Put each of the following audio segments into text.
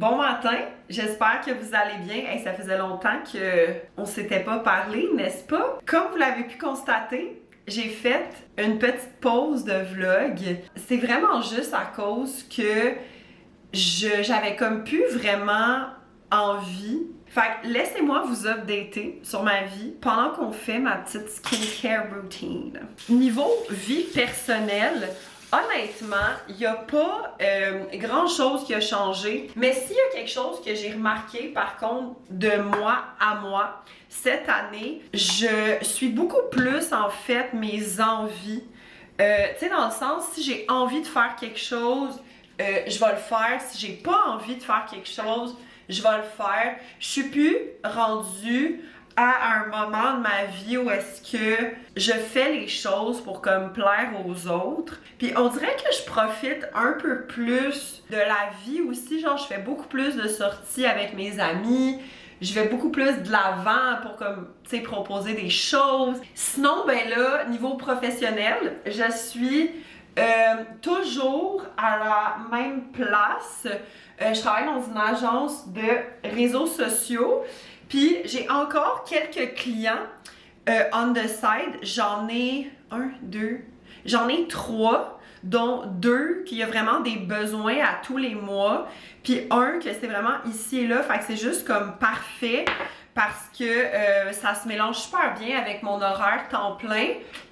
Bon matin, j'espère que vous allez bien. Hey, ça faisait longtemps qu'on ne s'était pas parlé, n'est-ce pas? Comme vous l'avez pu constater, j'ai fait une petite pause de vlog. C'est vraiment juste à cause que j'avais comme plus vraiment envie. Fait que laissez-moi vous updater sur ma vie pendant qu'on fait ma petite skincare routine. Niveau vie personnelle, honnêtement, il n'y a pas grand chose qui a changé. Mais s'il y a quelque chose que j'ai remarqué par contre de moi à moi, cette année, je suis beaucoup plus en fait mes envies. Tu sais, dans le sens, si j'ai envie de faire quelque chose, je vais le faire. Si j'ai pas envie de faire quelque chose, je vais le faire. Je suis plus rendue à un moment de ma vie où est-ce que je fais les choses pour comme plaire aux autres. Puis on dirait que je profite un peu plus de la vie aussi. Genre, je fais beaucoup plus de sorties avec mes amis. Je vais beaucoup plus de l'avant pour comme, tu sais, proposer des choses. Sinon, ben là, niveau professionnel, je suis toujours à la même place. Je travaille dans une agence de réseaux sociaux. Puis j'ai encore quelques clients on the side. J'en ai j'en ai 3, dont 2 qui a vraiment des besoins à tous les mois. Puis un que c'est vraiment ici et là. Fait que c'est juste comme parfait parce que ça se mélange super bien avec mon horaire temps plein.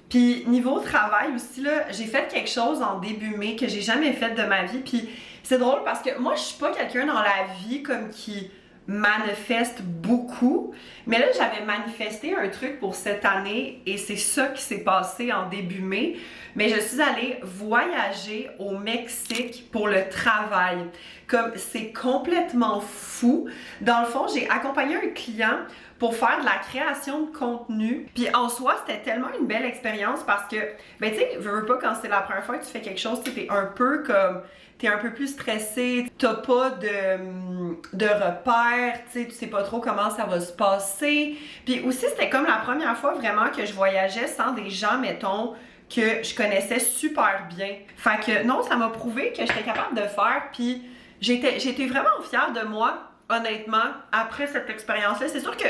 Puis niveau travail aussi, là, j'ai fait quelque chose en début mai que j'ai jamais fait de ma vie. Puis c'est drôle parce que moi, je suis pas quelqu'un dans la vie comme qui manifeste beaucoup. Mais là, j'avais manifesté un truc pour cette année et c'est ça qui s'est passé en début mai. Mais je suis allée voyager au Mexique pour le travail. Comme c'est complètement fou. Dans le fond, j'ai accompagné un client pour faire de la création de contenu. Puis en soi, c'était tellement une belle expérience parce que, ben tu sais, veux pas quand c'est la première fois que tu fais quelque chose, t'es un peu comme, t'es un peu plus stressé, t'as pas de repères, tu sais pas trop comment ça va se passer. Puis aussi, c'était comme la première fois vraiment que je voyageais sans des gens, mettons, que je connaissais super bien. Fait que non, ça m'a prouvé que j'étais capable de faire, puis j'étais vraiment fière de moi. Honnêtement, après cette expérience-là, c'est sûr que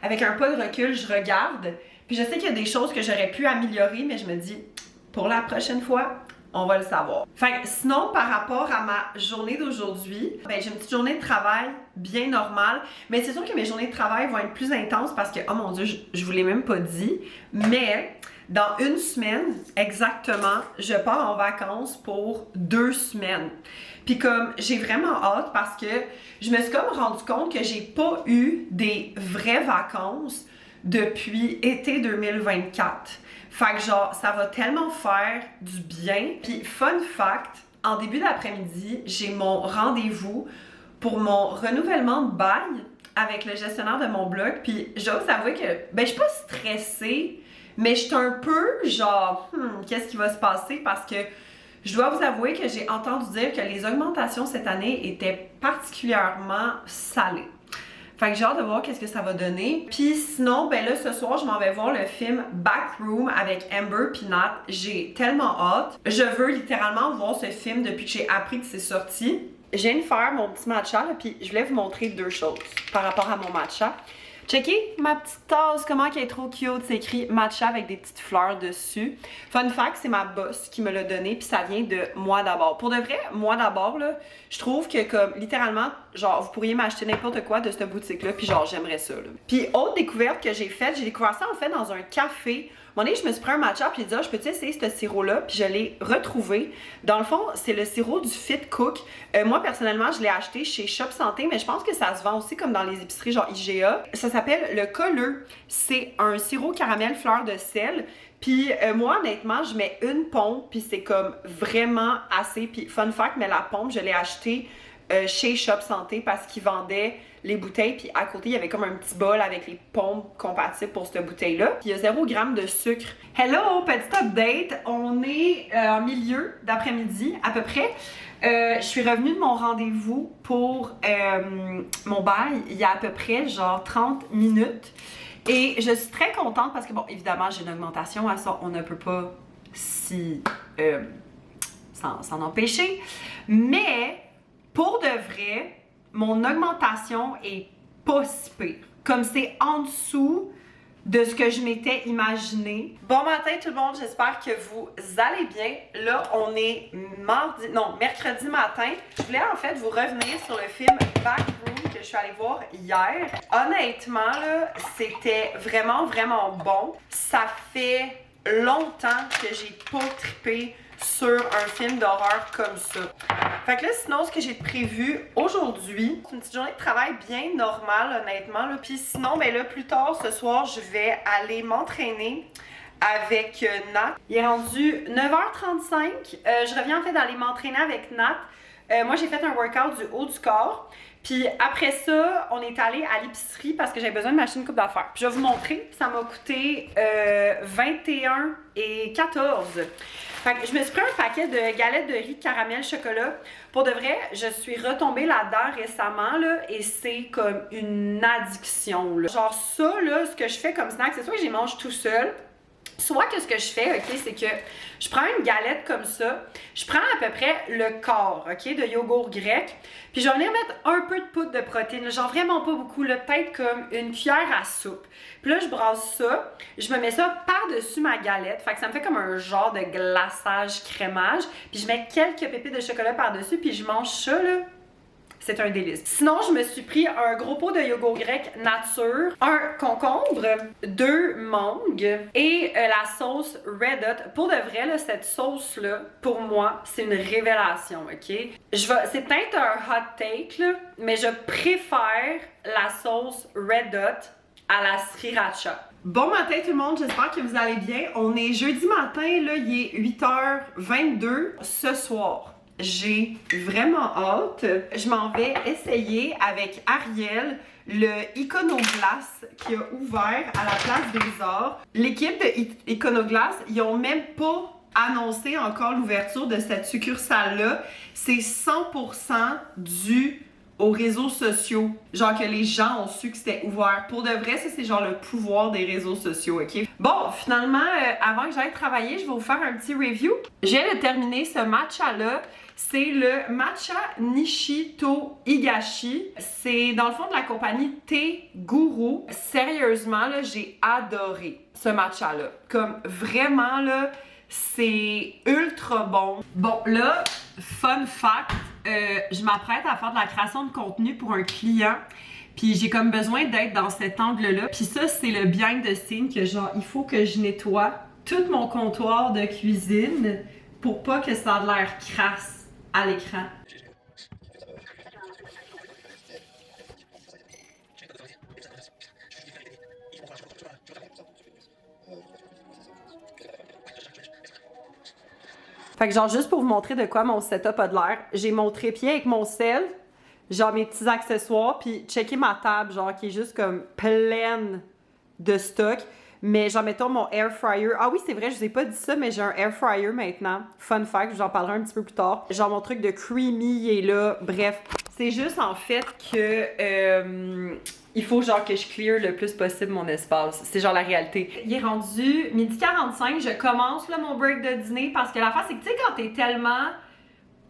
avec un pas de recul, je regarde, puis je sais qu'il y a des choses que j'aurais pu améliorer, mais je me dis, pour la prochaine fois, on va le savoir. Fait que sinon, par rapport à ma journée d'aujourd'hui, ben j'ai une petite journée de travail bien normale, mais c'est sûr que mes journées de travail vont être plus intenses parce que, oh mon Dieu, je vous l'ai même pas dit, mais dans une semaine, exactement, je pars en vacances pour 2 semaines. Puis comme j'ai vraiment hâte parce que je me suis comme rendu compte que j'ai pas eu des vraies vacances depuis été 2024. Fait que genre, ça va tellement faire du bien. Puis fun fact, en début d'après-midi, j'ai mon rendez-vous pour mon renouvellement de bail avec le gestionnaire de mon blog. Puis je dois vous avouer que, ben je suis pas stressée, mais je suis un peu genre, qu'est-ce qui va se passer parce que je dois vous avouer que j'ai entendu dire que les augmentations cette année étaient particulièrement salées. Fait que j'ai hâte de voir qu'est-ce que ça va donner. Puis sinon, ben là, ce soir, je m'en vais voir le film Backroom avec Amber puis Nat. J'ai tellement hâte. Je veux littéralement voir ce film depuis que j'ai appris que c'est sorti. Je viens de faire mon petit matcha, là, puis je voulais vous montrer 2 choses par rapport à mon matcha. Checkez ma petite tasse, comment elle est trop cute, c'est écrit matcha avec des petites fleurs dessus. Fun fact, c'est ma boss qui me l'a donné, puis ça vient de Moi d'abord. Pour de vrai, Moi d'abord, là, je trouve que comme littéralement, genre, vous pourriez m'acheter n'importe quoi de cette boutique-là, puis genre, j'aimerais ça, là. Puis autre découverte que j'ai faite, j'ai découvert ça en fait dans un café. Un moment donné, je me suis pris un matcha, puis j'ai dit, ah, je peux-tu essayer ce sirop-là? Puis je l'ai retrouvé. Dans le fond, c'est le sirop du Fit Cook. Moi, personnellement, je l'ai acheté chez Shop Santé, mais je pense que ça se vend aussi comme dans les épiceries, genre IGA. Ça s'appelle le Colleux. C'est un sirop caramel fleur de sel. Puis moi, honnêtement, je mets une pompe, puis c'est comme vraiment assez. Puis fun fact, mais la pompe, je l'ai achetée chez Shop Santé parce qu'ils vendaient les bouteilles, puis à côté, il y avait comme un petit bol avec les pompes compatibles pour cette bouteille-là. Puis il y a 0 g de sucre. Hello, petit update. On est en milieu d'après-midi, à peu près. Je suis revenue de mon rendez-vous pour mon bail il y a à peu près genre 30 minutes. Et je suis très contente parce que, bon, évidemment, j'ai une augmentation à ça. On ne peut pas s'en empêcher. Mais, pour de vrai, mon augmentation est pas si pire. Comme c'est en dessous de ce que je m'étais imaginé. Bon matin tout le monde, j'espère que vous allez bien. Là, on est mercredi matin. Je voulais en fait vous revenir sur le film Backroom que je suis allée voir hier. Honnêtement, là, c'était vraiment bon. Ça fait longtemps que j'ai pas trippé sur un film d'horreur comme ça. Fait que là, sinon, ce que j'ai prévu aujourd'hui, c'est une petite journée de travail bien normale, honnêtement. Là. Puis sinon, ben là, plus tard ce soir, je vais aller m'entraîner avec Nat. Il est rendu 9h35. Je reviens en fait d'aller m'entraîner avec Nat. Moi, j'ai fait un workout du haut du corps. Puis après ça, on est allé à l'épicerie parce que j'avais besoin de m'acheter une coupe d'affaires. Puis je vais vous montrer, ça m'a coûté 21,14. Fait que je me suis pris un paquet de galettes de riz caramel chocolat. Pour de vrai, je suis retombée là-dedans récemment là, et c'est comme une addiction. Là. Genre ça, là, ce que je fais comme snack, c'est soit que j'y mange tout seul, soit que ce que je fais, ok, c'est que je prends une galette comme ça, je prends à peu près le quart, ok, de yogourt grec, puis je vais venir mettre un peu de poudre de protéines, genre vraiment pas beaucoup, peut-être comme une cuillère à soupe. Puis là, je brasse ça, je me mets ça par-dessus ma galette, fait que ça me fait comme un genre de glaçage crémage, puis je mets quelques pépites de chocolat par-dessus, puis je mange ça, là. C'est un délice. Sinon, je me suis pris un gros pot de yogourt grec nature, un concombre, 2 mangues et la sauce Red Hot. Pour de vrai, là, cette sauce-là, pour moi, c'est une révélation, ok? C'est peut-être un hot take, là, mais je préfère la sauce Red Hot à la sriracha. Bon matin tout le monde, j'espère que vous allez bien. On est jeudi matin, là, il est 8h22 ce soir. J'ai vraiment hâte. Je m'en vais essayer avec Ariel le Iconoglass qui a ouvert à la Place des Arts. L'équipe de Iconoglass, ils ont même pas annoncé encore l'ouverture de cette succursale-là. C'est 100% dû aux réseaux sociaux. Genre que les gens ont su que c'était ouvert. Pour de vrai, ça c'est genre le pouvoir des réseaux sociaux, ok? Bon, finalement, avant que j'aille travailler, je vais vous faire un petit review. J'ai terminé ce matcha-là. C'est le Matcha Nishito Higashi. C'est dans le fond de la compagnie Thé Guru. Sérieusement, là, j'ai adoré ce matcha-là. Comme vraiment, là, c'est ultra bon. Bon, là, fun fact, je m'apprête à faire de la création de contenu pour un client. Puis j'ai comme besoin d'être dans cet angle-là. Puis ça, c'est le behind the scene que genre, il faut que je nettoie tout mon comptoir de cuisine pour pas que ça ait l'air crasse à l'écran. Fait que genre juste pour vous montrer de quoi mon setup a de l'air, j'ai mon trépied avec mon sel, genre mes petits accessoires, puis checker ma table genre qui est juste comme pleine de stock. Mais genre, mettons mon air fryer. Ah oui, c'est vrai, je vous ai pas dit ça, mais j'ai un air fryer maintenant. Fun fact, je vous en parlerai un petit peu plus tard. Genre, mon truc de creamy, il est là. Bref, c'est juste en fait que il faut genre que je clear le plus possible mon espace. C'est genre la réalité. Il est rendu 12h45. Je commence là mon break de dîner parce que la face, c'est que tu sais, quand t'es tellement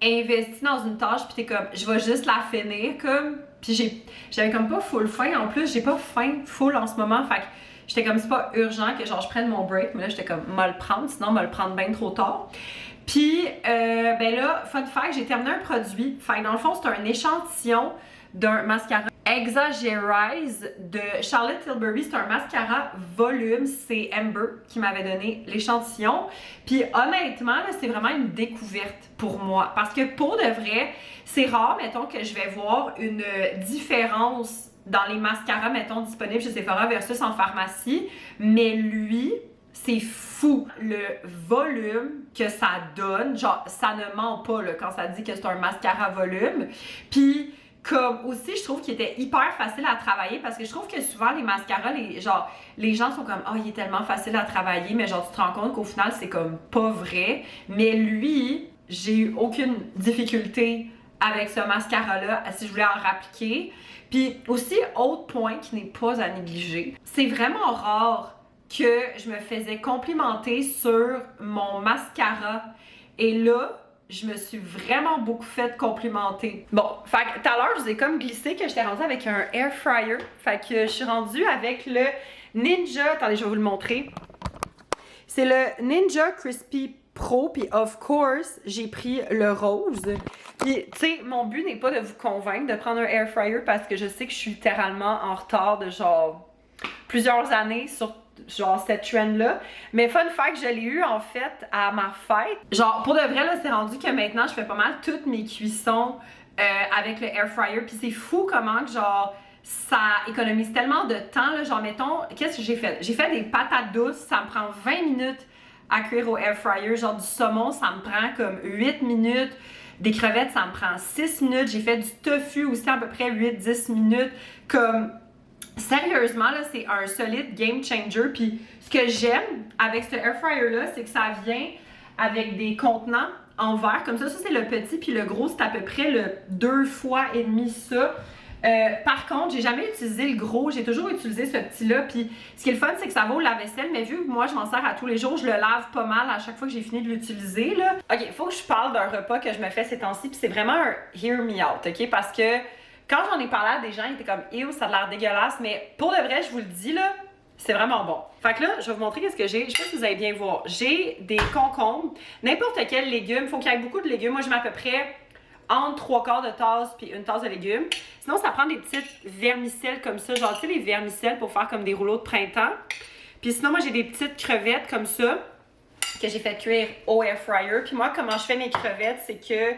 investi dans une tâche, puis t'es comme, je vais juste la finir, comme. Puis j'avais comme pas full faim. En plus, j'ai pas faim full en ce moment. Fait que j'étais comme, c'est pas urgent que genre je prenne mon break, mais là j'étais comme, m'a le prendre, sinon m'a le prendre bien trop tard. Puis, ben là, fun fact, j'ai terminé un produit. Fait que dans le fond, c'est un échantillon d'un mascara Exagerize de Charlotte Tilbury. C'est un mascara volume. C'est Amber qui m'avait donné l'échantillon. Puis honnêtement, là, c'est vraiment une découverte pour moi. Parce que pour de vrai, c'est rare, mettons, que je vais voir une différence dans les mascaras, mettons, disponibles chez Sephora versus en pharmacie. Mais lui, c'est fou le volume que ça donne. Genre, ça ne ment pas là, quand ça dit que c'est un mascara volume. Puis, comme aussi, je trouve qu'il était hyper facile à travailler parce que je trouve que souvent les mascaras, les gens sont comme « Oh, il est tellement facile à travailler », mais genre, tu te rends compte qu'au final, c'est comme pas vrai. Mais lui, j'ai eu aucune difficulté avec ce mascara-là, si je voulais en rappliquer. Puis aussi, autre point qui n'est pas à négliger, c'est vraiment rare que je me faisais complimenter sur mon mascara. Et là, je me suis vraiment beaucoup fait complimenter. Bon, fait que tout à l'heure, je vous ai comme glissé que j'étais rendue avec un air fryer. Fait que je suis rendue avec le Ninja. Attendez, je vais vous le montrer. C'est le Ninja Crispy Pro, puis of course, j'ai pris le rose. Puis, tu sais, mon but n'est pas de vous convaincre de prendre un air fryer parce que je sais que je suis littéralement en retard de genre plusieurs années sur genre cette trend-là. Mais fun fact, je l'ai eu en fait à ma fête. Genre, pour de vrai, là, c'est rendu que maintenant, je fais pas mal toutes mes cuissons avec le air fryer. Puis c'est fou comment que genre ça économise tellement de temps, là. Genre, mettons, qu'est-ce que j'ai fait? J'ai fait des patates douces, ça me prend 20 minutes à cuire au air fryer. Genre, du saumon, ça me prend comme 8 minutes. Des crevettes, ça me prend 6 minutes. J'ai fait du tofu aussi à peu près 8-10 minutes. Comme, sérieusement, là, c'est un solide game changer. Puis, ce que j'aime avec ce air fryer-là, c'est que ça vient avec des contenants en verre. Comme ça c'est le petit, puis le gros, c'est à peu près le 2 fois et demi ça. Par contre, j'ai jamais utilisé le gros, j'ai toujours utilisé ce petit-là. Puis ce qui est le fun, c'est que ça va au lave-vaisselle, mais vu que moi je m'en sers à tous les jours, je le lave pas mal à chaque fois que j'ai fini de l'utiliser, là. Ok, il faut que je parle d'un repas que je me fais ces temps-ci, puis c'est vraiment un hear me out, ok? Parce que quand j'en ai parlé à des gens, ils étaient comme ew, ça a l'air dégueulasse, mais pour de vrai, je vous le dis, là, c'est vraiment bon. Fait que là, je vais vous montrer qu'est-ce que j'ai. Je sais pas si vous allez bien voir. J'ai des concombres, n'importe quel légume. Faut qu'il y ait beaucoup de légumes. Moi, je mets à peu près entre 3/4 de tasse puis une tasse de légumes. Sinon, ça prend des petites vermicelles comme ça. Genre, tu sais, les vermicelles pour faire comme des rouleaux de printemps. Puis sinon, moi, j'ai des petites crevettes comme ça que j'ai fait cuire au air fryer. Puis moi, comment je fais mes crevettes, c'est que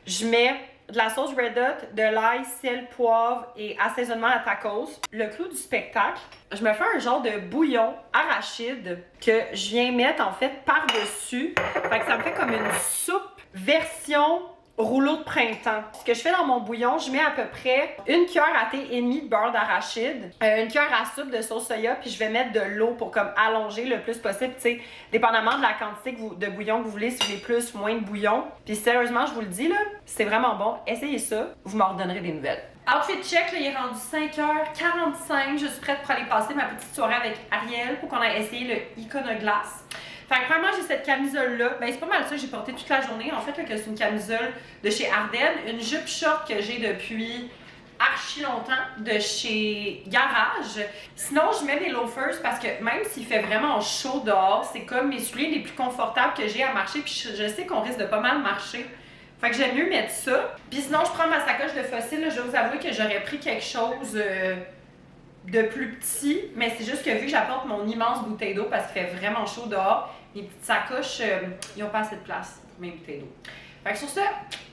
je mets de la sauce Red Hot, de l'ail, sel, poivre et assaisonnement à tacos. Le clou du spectacle, je me fais un genre de bouillon arachide que je viens mettre en fait par-dessus. Fait que ça me fait comme une soupe version rouleau de printemps. Ce que je fais dans mon bouillon, je mets à peu près une cuillère à thé et demie de beurre d'arachide, une cuillère à soupe de sauce soya, puis je vais mettre de l'eau pour comme allonger le plus possible, tu sais, dépendamment de la quantité de bouillon que vous voulez, si vous voulez plus ou moins de bouillon. Puis sérieusement, je vous le dis, là, c'est vraiment bon. Essayez ça, vous m'en redonnerez des nouvelles. Outfit check, là, il est rendu 5h45. Je suis prête pour aller passer ma petite soirée avec Ariel pour qu'on aille essayer le Iconoglace. Fait que vraiment, j'ai cette camisole-là. Ben, c'est pas mal ça que j'ai porté toute la journée. En fait, là, que c'est une camisole de chez Ardennes. Une jupe short que j'ai depuis archi longtemps de chez Garage. Sinon, je mets mes loafers parce que même s'il fait vraiment chaud dehors, c'est comme mes souliers les plus confortables que j'ai à marcher. Puis je sais qu'on risque de pas mal marcher. Fait que j'aime mieux mettre ça. Puis sinon, je prends ma sacoche de fossiles. Là, je vais vous avouer que j'aurais pris quelque chose de plus petit. Mais c'est juste que vu que j'apporte mon immense bouteille d'eau parce qu'il fait vraiment chaud dehors, mes petites sacoches, ils n'ont pas assez de place pour mes bouteilles d'eau. Fait que sur ça,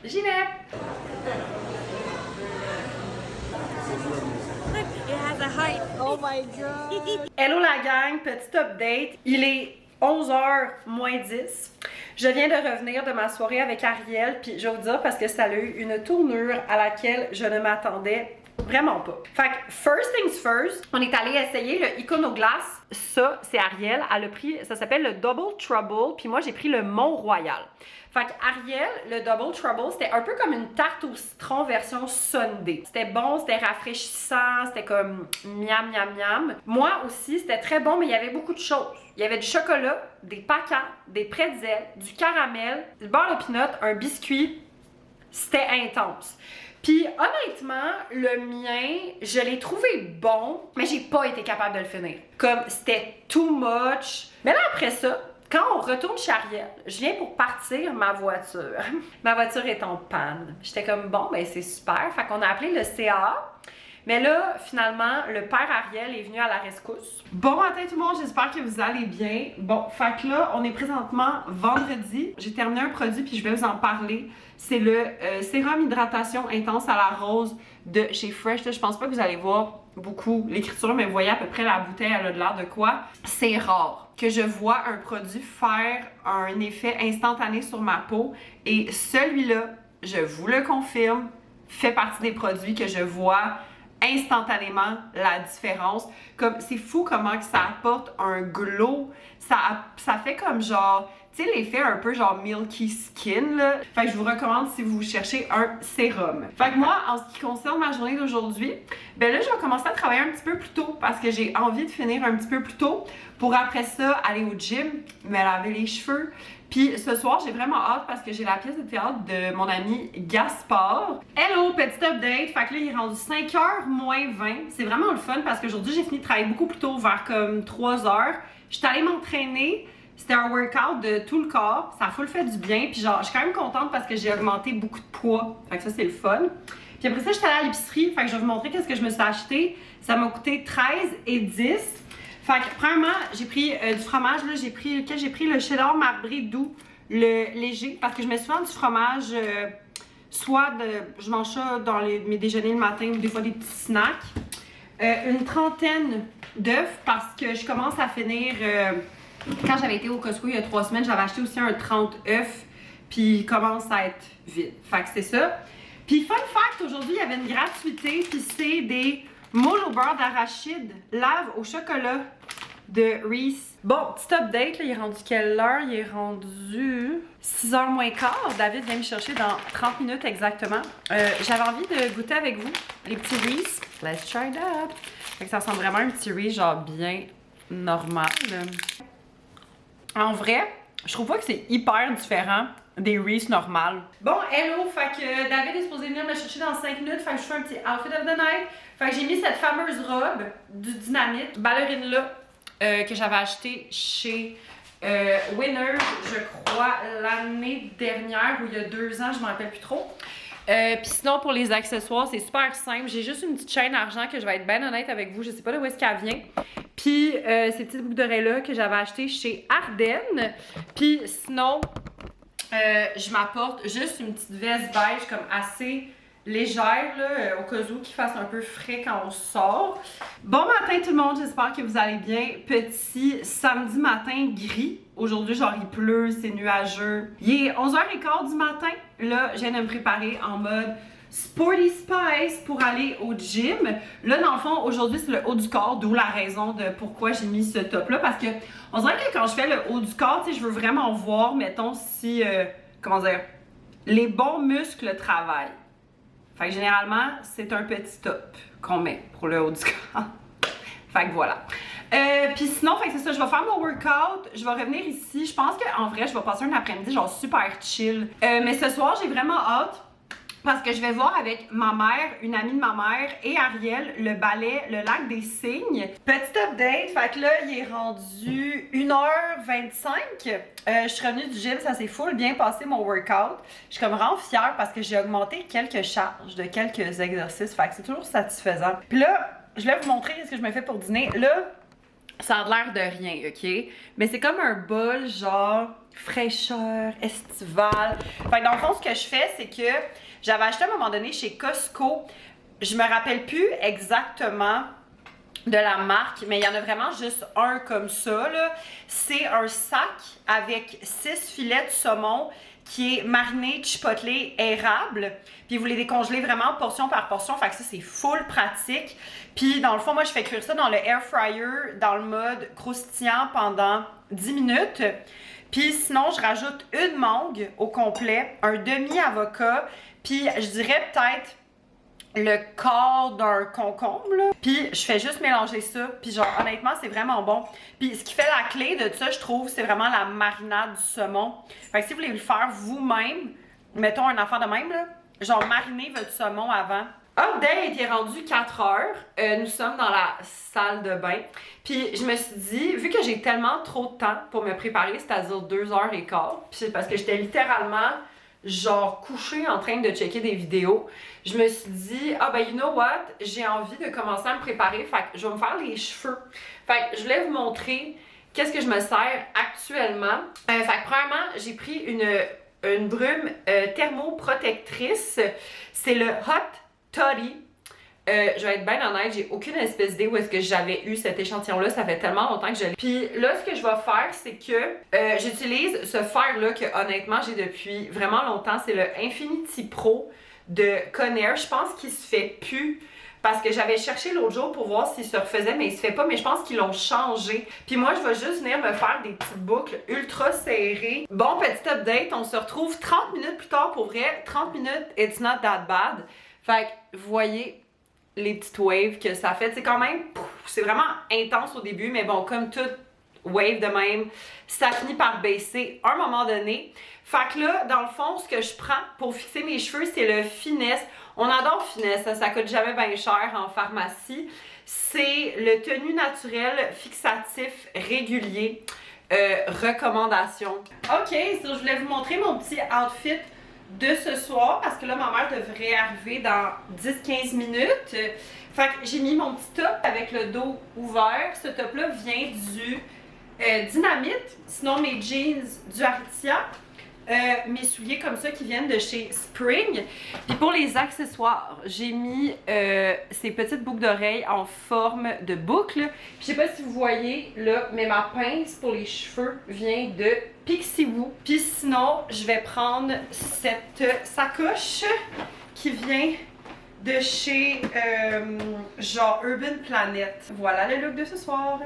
j'y vais! It has a height. Oh my god! Hello la gang, petit update. Il est 11h moins 10. Je viens de revenir de ma soirée avec Ariel, puis je vais vous dire parce que ça a eu une tournure à laquelle je ne m'attendais vraiment pas. Fait que first things first, on est allé essayer le Iconoglace. Ça, c'est Ariel. Elle a pris, ça s'appelle le Double Trouble, puis moi j'ai pris le Mont-Royal. Fait que Ariel, le Double Trouble, c'était un peu comme une tarte au citron version sundae. C'était bon, c'était rafraîchissant, c'était comme miam miam miam. Moi aussi, c'était très bon, mais il y avait beaucoup de choses. Il y avait du chocolat, des pacans, des pretzels, du caramel, du beurre de pinot, un biscuit. C'était intense. Puis honnêtement, le mien, je l'ai trouvé bon, mais j'ai pas été capable de le finir. Comme c'était too much. Mais là après ça, quand on retourne chez Ariel, je viens pour partir ma voiture. Ma voiture est en panne. J'étais comme bon, ben c'est super. Fait qu'on a appelé le CAA. Mais là, finalement, le père Ariel est venu à la rescousse. Bon matin tout le monde, j'espère que vous allez bien. Bon, fait que là, on est présentement vendredi. J'ai terminé un produit puis je vais vous en parler. C'est le sérum hydratation intense à la rose de chez Fresh. Là, je pense pas que vous allez voir beaucoup l'écriture, mais vous voyez à peu près la bouteille, elle a de l'air de quoi. C'est rare que je vois un produit faire un effet instantané sur ma peau. Et celui-là, je vous le confirme, fait partie des produits que je vois instantanément la différence. Comme c'est fou comment que ça apporte un glow. Ça fait comme genre, tu sais, l'effet un peu genre milky skin, là. Fait que je vous recommande si vous cherchez un sérum. Fait que moi, en ce qui concerne ma journée d'aujourd'hui, ben là, je vais commencer à travailler un petit peu plus tôt parce que j'ai envie de finir un petit peu plus tôt pour après ça aller au gym, me laver les cheveux. Puis ce soir, j'ai vraiment hâte parce que j'ai la pièce de théâtre de mon ami Gaspard. Hello, petit update. Fait que là, il est rendu 5h moins 20. C'est vraiment le fun parce qu'aujourd'hui, j'ai fini de travailler beaucoup plus tôt, vers comme 3h. J'étais allée m'entraîner. C'était un workout de tout le corps. Ça a full fait du bien. Puis genre, je suis quand même contente parce que j'ai augmenté beaucoup de poids. Fait que ça, c'est le fun. Puis après ça, j'étais allée à l'épicerie. Fait que je vais vous montrer qu'est-ce que je me suis acheté. Ça m'a coûté 13,10. Fait que, premièrement, j'ai pris du fromage, là, j'ai pris le cheddar marbré doux, le léger, parce que je mets souvent du fromage, je mange ça dans mes déjeuners le matin, ou des fois des petits snacks. Une trentaine d'œufs, parce que je commence à finir, quand j'avais été au Costco il y a 3 semaines, j'avais acheté aussi un 30 œufs, puis il commence à être vide. Fait que c'est ça. Puis fun fact, aujourd'hui, il y avait une gratuité, puis c'est des moules au beurre d'arachide, lave au chocolat de Reese. Bon, petit update, là, il est rendu quelle heure? Il est rendu 6h moins quart. David vient me chercher dans 30 minutes exactement. J'avais envie de goûter avec vous les petits Reese. Let's try that! Fait que ça ressemble vraiment à un petit Reese genre bien normal. En vrai, je trouve pas que c'est hyper différent des Reese normales. Bon, hello! Fait que David est supposé venir me chercher dans 5 minutes. Fait que je fais un petit outfit of the night. Fait que j'ai mis cette fameuse robe du Dynamite, ballerine là, que j'avais acheté chez Winners, je crois, l'année dernière ou il y a 2 ans, je me rappelle plus trop. Puis sinon, pour les accessoires, c'est super simple. J'ai juste une petite chaîne argent que je vais être bien honnête avec vous. Je sais pas de où est-ce qu'elle vient. Puis ces petites boucles d'oreilles-là que j'avais achetées chez Ardennes. Puis sinon, je m'apporte juste une petite veste beige comme assez légère, là, au cas où qu'il fasse un peu frais quand on sort. Bon matin tout le monde, j'espère que vous allez bien. Petit samedi matin gris. Aujourd'hui, genre il pleut, c'est nuageux. Il est 11h15 du matin. Là, je viens de me préparer en mode Sporty Spice pour aller au gym. Là, dans le fond, aujourd'hui, c'est le haut du corps, d'où la raison de pourquoi j'ai mis ce top-là. Parce que on dirait que quand je fais le haut du corps, tu sais, je veux vraiment voir, mettons, si, comment dire, les bons muscles travaillent. Fait que généralement, c'est un petit top qu'on met pour le haut du corps. Fait que voilà. Puis sinon, fait que c'est ça, je vais faire mon workout, je vais revenir ici. Je pense qu'en vrai, je vais passer un après-midi genre super chill. Mais ce soir, j'ai vraiment hâte parce que je vais voir avec ma mère, une amie de ma mère et Ariel, le ballet Le Lac des Cygnes. Petit update, fait que là, il est rendu 1h25. Je suis revenue du gym, ça s'est full bien passé mon workout. Je suis comme vraiment fière parce que j'ai augmenté quelques charges de quelques exercices, fait que c'est toujours satisfaisant. Puis là, je vais vous montrer ce que je me fais pour dîner. Là, ça a l'air de rien, ok? Mais c'est comme un bol genre fraîcheur, estivale. Fait que dans le fond, ce que je fais, c'est que j'avais acheté à un moment donné chez Costco. Je me rappelle plus exactement de la marque, mais il y en a vraiment juste un comme ça, là. C'est un sac avec 6 filets de saumon qui est mariné, chipotelé, érable. Puis vous les décongelez vraiment portion par portion. Fait que ça, c'est full pratique. Puis dans le fond, moi, je fais cuire ça dans le air fryer, dans le mode croustillant pendant 10 minutes. Puis sinon, je rajoute une mangue au complet, un demi-avocat, puis je dirais peut-être le quart d'un concombre, là. Puis je fais juste mélanger ça, puis genre honnêtement c'est vraiment bon. Puis ce qui fait la clé de ça, je trouve, c'est vraiment la marinade du saumon. Fait que si vous voulez le faire vous-même, mettons un affaire de même, là, genre mariner votre saumon avant. Update, il est rendu 4 heures. Nous sommes dans la salle de bain. Puis je me suis dit, vu que j'ai tellement trop de temps pour me préparer, c'est-à-dire 2h15, puis c'est parce que j'étais littéralement genre couchée en train de checker des vidéos, je me suis dit, ah ben you know what, j'ai envie de commencer à me préparer, fait que je vais me faire les cheveux. Fait que je voulais vous montrer qu'est-ce que je me sers actuellement. Fait que premièrement, j'ai pris une brume thermoprotectrice. C'est le Hot Toddy. Je vais être bien honnête, j'ai aucune espèce d'idée où est-ce que j'avais eu cet échantillon-là. Ça fait tellement longtemps que je l'ai. Puis là, ce que je vais faire, c'est que j'utilise ce fer-là que honnêtement, j'ai depuis vraiment longtemps. C'est le Infinity Pro de Conair. Je pense qu'il se fait plus parce que j'avais cherché l'autre jour pour voir s'il se refaisait, mais il se fait pas, mais je pense qu'ils l'ont changé. Puis moi, je vais juste venir me faire des petites boucles ultra serrées. Bon, petit update, on se retrouve 30 minutes plus tard pour vrai. 30 minutes, it's not that bad. Fait que, vous voyez les petites waves que ça fait. C'est quand même, c'est vraiment intense au début, mais bon, comme toute wave de même, ça finit par baisser à un moment donné. Fait que là, dans le fond, ce que je prends pour fixer mes cheveux, c'est le Finesse. On adore Finesse, ça coûte jamais bien cher en pharmacie. C'est le tenue naturel fixatif régulier. Recommandation. Ok, so je voulais vous montrer mon petit outfit de ce soir parce que là, ma mère devrait arriver dans 10-15 minutes. Fait que j'ai mis mon petit top avec le dos ouvert. Ce top-là vient du Dynamite. Sinon, mes jeans du Aritzia. Mes souliers comme ça qui viennent de chez Spring. Puis pour les accessoires, j'ai mis ces petites boucles d'oreilles en forme de boucle. Puis je sais pas si vous voyez là, mais ma pince pour les cheveux vient de Pixiwoo. Puis sinon, je vais prendre cette sacoche qui vient de chez genre Urban Planet. Voilà le look de ce soir.